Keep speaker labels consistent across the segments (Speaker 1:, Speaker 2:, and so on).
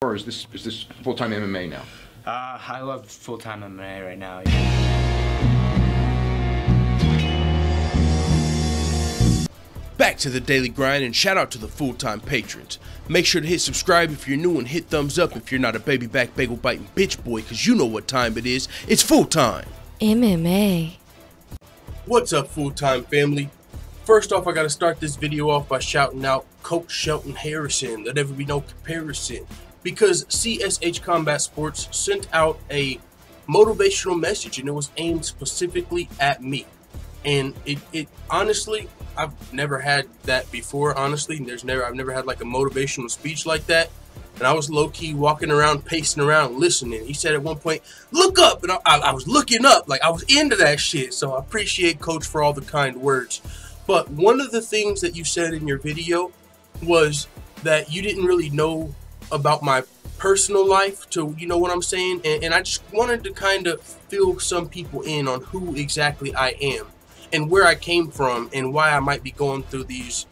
Speaker 1: Or is this full-time MMA now?
Speaker 2: I love full-time MMA right now.
Speaker 3: Back to the daily grind, and shout out to the full-time patrons. Make sure to hit subscribe if you're new and hit thumbs up if you're not a baby back bagel biting bitch boy, cause you know what time it is. It's full-time
Speaker 4: MMA.
Speaker 3: What's up, full-time family? First off, I gotta start this video off by shouting out Coach Shelton Harrison. There'll never be no comparison, because CSH Combat Sports sent out a motivational message, and it was aimed specifically at me. And it honestly, I've never had that before. Honestly, I've never had like a motivational speech like that. And I was low-key walking around, pacing around, listening. He said at one point, "Look up," and I was looking up, like I was into that shit. So I appreciate Coach for all the kind words. But one of the things that you said in your video was that you didn't really know about my personal life, you know what I'm saying? And I just wanted to kind of fill some people in on who exactly I am and where I came from and why I might be going through these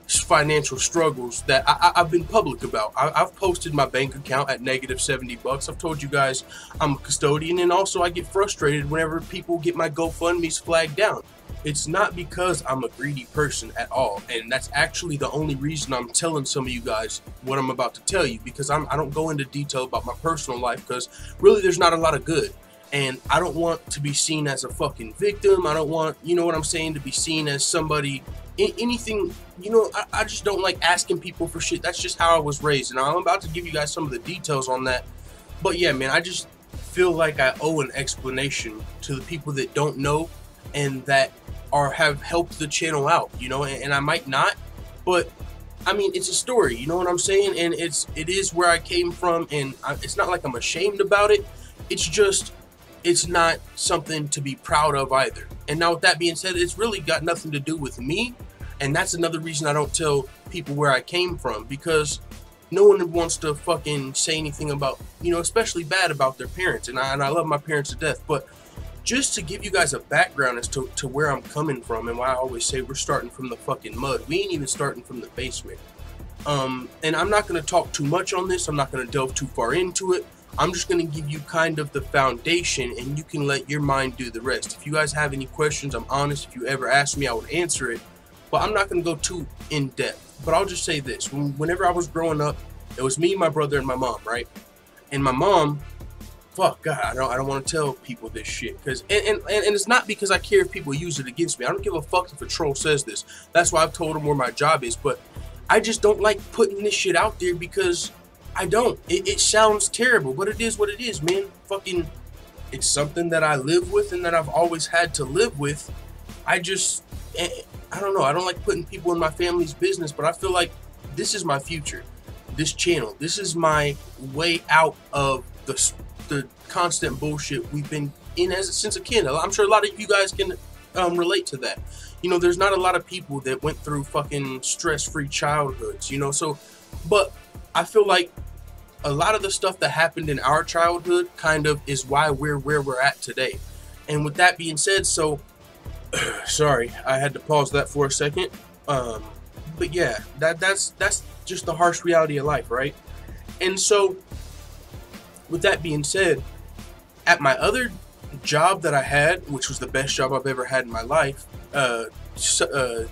Speaker 3: financial struggles that I've been public about. I've posted my bank account at negative $70. I've told you guys I'm a custodian, and also I get frustrated whenever people get my GoFundMe's flagged down. It's not because I'm a greedy person at all, and that's actually the only reason I'm telling some of you guys what I'm about to tell you, because I don't go into detail about my personal life, because really there's not a lot of good, and I don't want to be seen as a fucking victim. I don't want, you know what I'm saying, to be seen as somebody, anything, you know. I just don't like asking people for shit. That's just how I was raised, and I'm about to give you guys some of the details on that. But yeah, man, I just feel like I owe an explanation to the people that don't know and that have helped the channel out, you know, and I might not, but I mean, it's a story, you know what I'm saying, and it is where I came from, and it's not like I'm ashamed about it. It's just, it's not something to be proud of either. And now with that being said, it's really got nothing to do with me, and that's another reason I don't tell people where I came from, because no one wants to fucking say anything about, you know, especially bad about their parents, and I love my parents to death, but just to give you guys a background as to where I'm coming from and why I always say we're starting from the fucking mud. We ain't even starting from the basement. And I'm not going to talk too much on this. I'm not going to delve too far into it. I'm just going to give you kind of the foundation, and you can let your mind do the rest. If you guys have any questions, I'm honest. If you ever ask me, I would answer it. But I'm not going to go too in depth. But I'll just say this. Whenever I was growing up, it was me, my brother, and my mom, right? And my mom, fuck God, I don't want to tell people this shit, because and it's not because I care if people use it against me. I don't give a fuck if a troll says this. That's why I've told them where my job is. But I just don't like putting this shit out there, because I don't. It sounds terrible, but it is what it is, man. Fucking, it's something that I live with and that I've always had to live with. I don't know. I don't like putting people in my family's business, but I feel like this is my future. This channel, this is my way out of the constant bullshit we've been in since a kid. I'm sure a lot of you guys can relate to that. You know, there's not a lot of people that went through fucking stress-free childhoods, you know. So, but I feel like a lot of the stuff that happened in our childhood kind of is why we're where we're at today. And with that being said, so sorry, I had to pause that for a second. But yeah, that's just the harsh reality of life, right? And so, with that being said, at my other job that I had, which was the best job I've ever had in my life,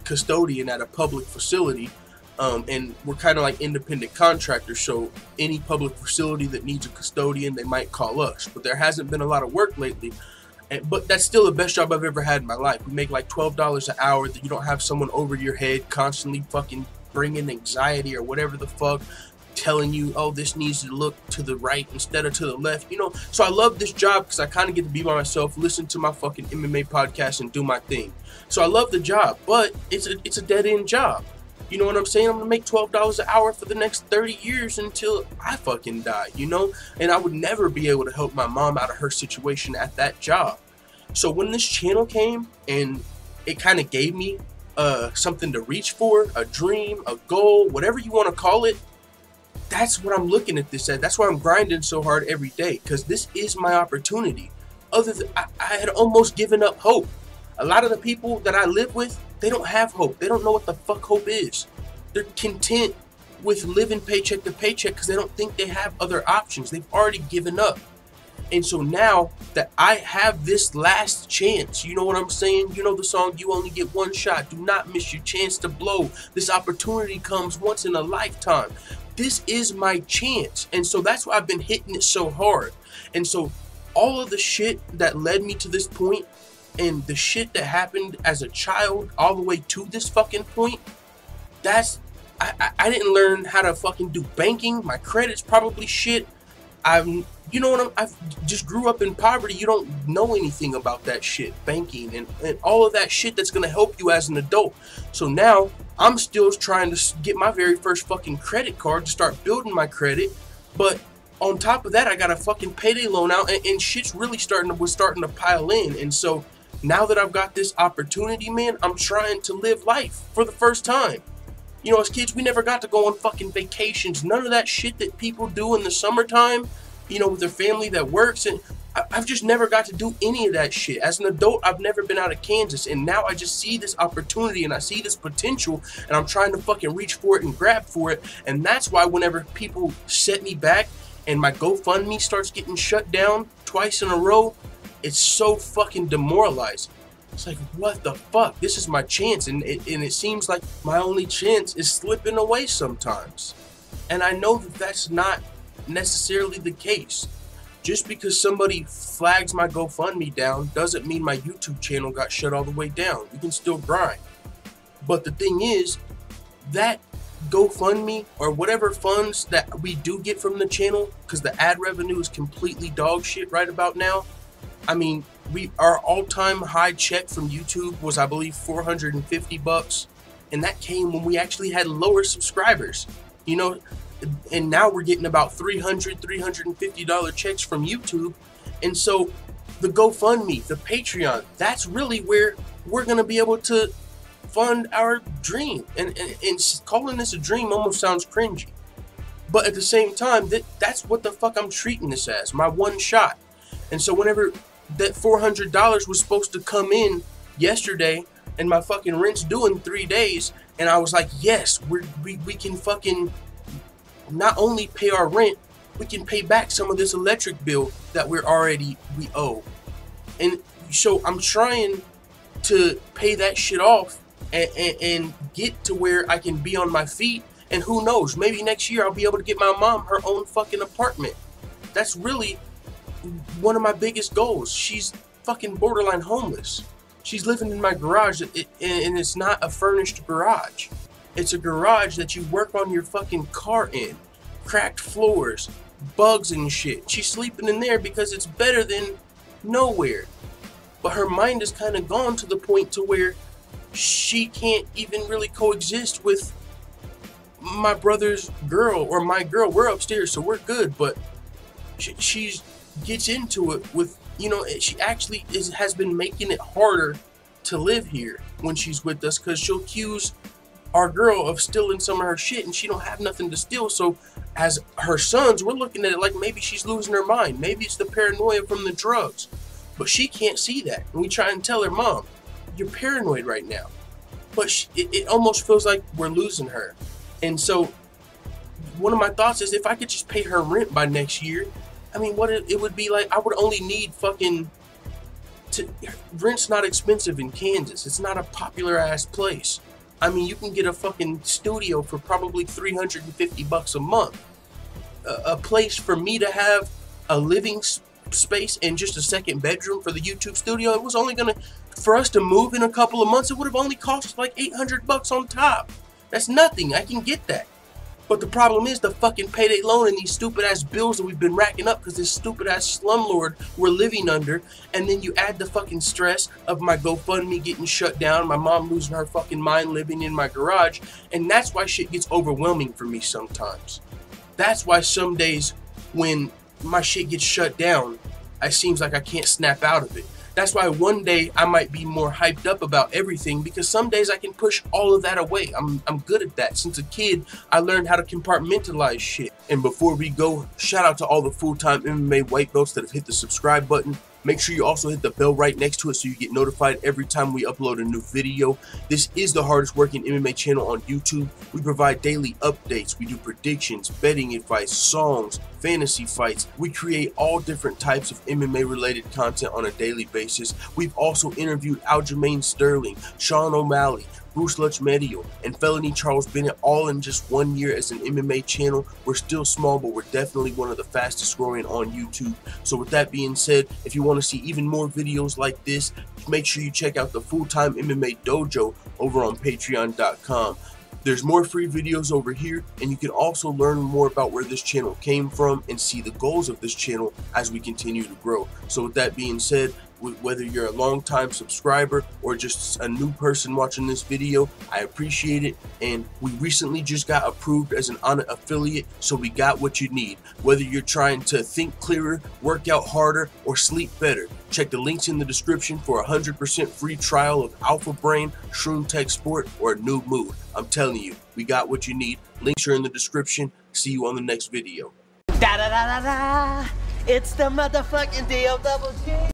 Speaker 3: custodian at a public facility, and we're kind of like independent contractors, so any public facility that needs a custodian, they might call us. But there hasn't been a lot of work lately, but that's still the best job I've ever had in my life. We make like $12 an hour, that you don't have someone over your head constantly fucking bringing anxiety or whatever the fuck, telling you, oh, this needs to look to the right instead of to the left, you know. So I love this job because I kind of get to be by myself, listen to my fucking MMA podcast, and do my thing. So I love the job, but it's a dead-end job. You know what I'm saying? I'm gonna make $12 an hour for the next 30 years until I fucking die, you know. And I would never be able to help my mom out of her situation at that job. So when this channel came, and it kind of gave me something to reach for, a dream, a goal, whatever you want to call it, that's what I'm looking at this at. That's why I'm grinding so hard every day, because this is my opportunity. I had almost given up hope. A lot of the people that I live with, they don't have hope. They don't know what the fuck hope is. They're content with living paycheck to paycheck because they don't think they have other options. They've already given up. And so now that I have this last chance, you know what I'm saying? You know the song, you only get one shot. Do not miss your chance to blow. This opportunity comes once in a lifetime. This is my chance. And so that's why I've been hitting it so hard. And so all of the shit that led me to this point and the shit that happened as a child all the way to this fucking point, that's, I didn't learn how to fucking do banking. My credit's probably shit. You know what, I've just grew up in poverty. You don't know anything about that shit, banking and all of that shit that's gonna help you as an adult. So now I'm still trying to get my very first fucking credit card to start building my credit. But on top of that, I got a fucking payday loan out, and shit's really starting to pile in. And so now that I've got this opportunity, man, I'm trying to live life for the first time. You know, as kids, we never got to go on fucking vacations. None of that shit that people do in the summertime, you know, with their family that works. And I've just never got to do any of that shit. As an adult, I've never been out of Kansas. And now I just see this opportunity and I see this potential. And I'm trying to fucking reach for it and grab for it. And that's why whenever people set me back and my GoFundMe starts getting shut down twice in a row, it's so fucking demoralizing. It's like, what the fuck? This is my chance, and it seems like my only chance is slipping away sometimes. And I know that that's not necessarily the case. Just because somebody flags my GoFundMe down doesn't mean my YouTube channel got shut all the way down. You can still grind. But the thing is, that GoFundMe or whatever funds that we do get from the channel, because the ad revenue is completely dog shit right about now. I mean, our all-time high check from YouTube was, I believe, $450, and that came when we actually had lower subscribers, you know, and now we're getting about $350 checks from YouTube. And so the GoFundMe, the Patreon, that's really where we're going to be able to fund our dream. And calling this a dream almost sounds cringy, but at the same time, that's what the fuck I'm treating this as, my one shot. And so whenever that $400 was supposed to come in yesterday and my fucking rent's due in 3 days, and I was like, yes, we can fucking not only pay our rent, we can pay back some of this electric bill that we owe. And so I'm trying to pay that shit off and get to where I can be on my feet. And who knows, maybe next year I'll be able to get my mom her own fucking apartment. That's really one of my biggest goals. She's fucking borderline homeless. She's living in my garage, and it's not a furnished garage. It's a garage that you work on your fucking car in. Cracked floors, bugs and shit. She's sleeping in there because it's better than nowhere. But her mind is kind of gone to the point to where she can't even really coexist with my brother's girl or my girl. We're upstairs, so we're good, but she's gets into it with, you know, she actually has been making it harder to live here when she's with us, because she'll accuse our girl of stealing some of her shit, and she don't have nothing to steal. So as her sons, we're looking at it like maybe she's losing her mind, maybe it's the paranoia from the drugs, but she can't see that. And we try and tell her, Mom, you're paranoid right now, but it almost feels like we're losing her. And so one of my thoughts is, if I could just pay her rent by next year, I mean, what it would be like, I would only need fucking rent's not expensive in Kansas. It's not a popular ass place. I mean, you can get a fucking studio for probably $350 a month. A place for me to have a living space and just a second bedroom for the YouTube studio, it was only gonna, for us to move in a couple of months, it would have only cost like $800 on top. That's nothing. I can get that. But the problem is the fucking payday loan and these stupid ass bills that we've been racking up because this stupid ass slumlord we're living under. And then you add the fucking stress of my GoFundMe getting shut down, my mom losing her fucking mind living in my garage. And that's why shit gets overwhelming for me sometimes. That's why some days when my shit gets shut down, it seems like I can't snap out of it. That's why one day I might be more hyped up about everything, because some days I can push all of that away. I'm good at that. Since a kid, I learned how to compartmentalize shit. And before we go, shout out to all the full-time MMA white belts that have hit the subscribe button. Make sure you also hit the bell right next to it so you get notified every time we upload a new video. This is the hardest working MMA channel on YouTube. We provide daily updates. We do predictions, betting advice, songs, fantasy fights. We create all different types of MMA related content on a daily basis. We've also interviewed Aljamain Sterling, Sean O'Malley, Bruce Lutch-Medio, and Felony Charles Bennett, all in just 1 year as an MMA channel. We're still small, but we're definitely one of the fastest growing on YouTube. So with that being said, if you want to see even more videos like this, make sure you check out the Full-Time MMA Dojo over on patreon.com. There's more free videos over here, and you can also learn more about where this channel came from and see the goals of this channel as we continue to grow. So with that being said, whether you're a long-time subscriber or just a new person watching this video, I appreciate it. And we recently just got approved as an Onnit affiliate, so we got what you need. Whether you're trying to think clearer, work out harder, or sleep better, check the links in the description for a 100% free trial of Alpha Brain, Shroom Tech Sport, or New Mood. I'm telling you, we got what you need. Links are in the description. See you on the next video.
Speaker 4: Da da da da da! It's the motherfucking DOG.